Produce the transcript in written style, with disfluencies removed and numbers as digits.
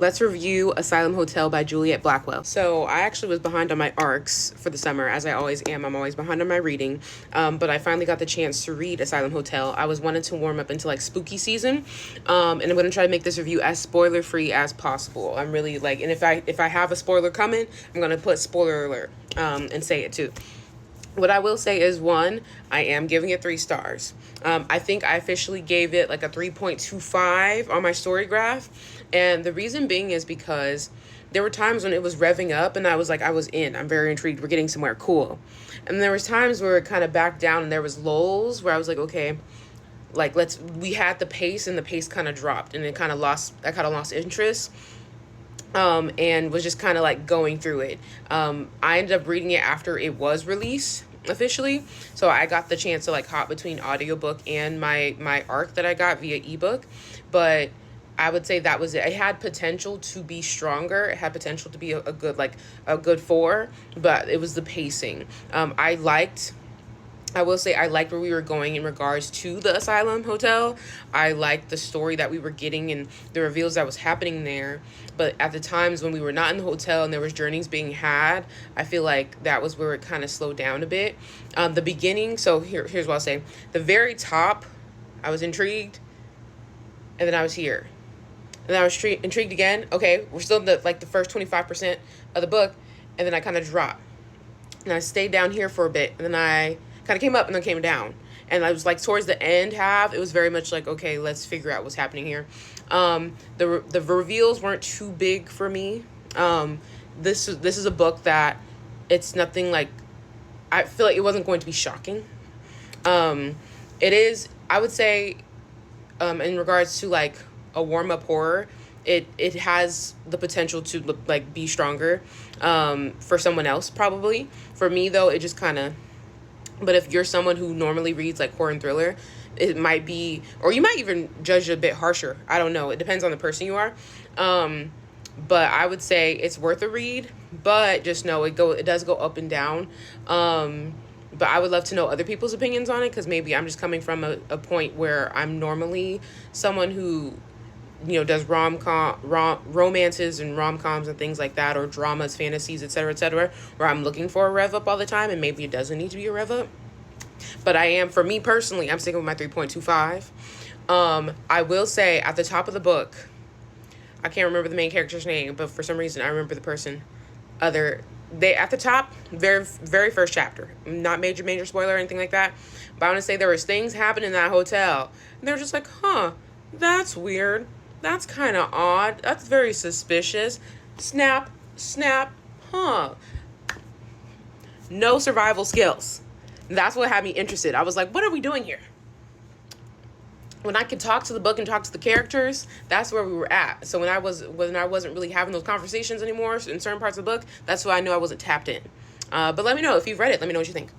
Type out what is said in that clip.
Let's review Asylum Hotel by Juliet Blackwell. So I actually was behind on my arcs for the summer, as I always am. I'm always behind on my reading, but I finally got the chance to read Asylum Hotel. I was wanting to warm up into like spooky season, and I'm gonna try to make this review as spoiler free as possible. I'm really like, and if I have a spoiler coming, I'm gonna put spoiler alert and say it too. What I will say is, one, I am giving it 3 stars. I think I officially gave it like a 3.25 on my story graph. And the reason being is because there were times when it was revving up and I was like, I was in. I'm very intrigued. We're getting somewhere cool. And there was times where it kind of backed down and there was lulls where I was like, okay, like we had the pace and the pace kind of dropped and I kind of lost interest. And was just kind of like going through it. I ended up reading it after it was released officially, so I got the chance to like hop between audiobook and my arc that I got via ebook. But I would say that was it. It had potential to be stronger. It had potential to be a good 4, but it was the pacing. I will say I liked where we were going in regards to the Asylum Hotel. I liked the story that we were getting and the reveals that was happening there. But at the times when we were not in the hotel and there was journeys being had, I feel like that was where it kind of slowed down a bit. The beginning, so here's what I'll say. The very top, I was intrigued, and then I was here. And then I was intrigued again. Okay, we're still in the first 25% of the book, and then I kind of dropped. And I stayed down here for a bit, and then I kind of came up and then came down. And I was like towards the end half, it was very much like, okay, let's figure out what's happening here. The reveals weren't too big for me. This is a book that it's nothing like, I feel like it wasn't going to be shocking. It is, I would say, in regards to like a warm-up horror, it has the potential to like be stronger for someone else probably. For me though, it just kind of, but if you're someone who normally reads like horror and thriller, it might be, or you might even judge it a bit harsher. I don't know. It depends on the person you are. But I would say it's worth a read, but just know it does go up and down. But I would love to know other people's opinions on it, because maybe I'm just coming from a point where I'm normally someone who, does romances and rom-coms and things like that, or dramas, fantasies, etc., where I'm looking for a rev up all the time, and maybe it doesn't need to be a rev up. But for me personally, I'm sticking with my 3.25. I will say at the top of the book, I can't remember the main character's name, but for some reason I remember the person. At the top, very, very first chapter, not major spoiler or anything like that, but I want to say there was things happening in that hotel, and they're just like, that's weird. That's kind of odd. That's very suspicious. Snap, no survival skills. That's what had me interested. I was like, what are we doing here? When I could talk to the book and talk to the characters, that's where we were at. So when I wasn't really having those conversations anymore in certain parts of the book, that's why I knew I wasn't tapped in. But let me know if you've read it. Let me know what you think.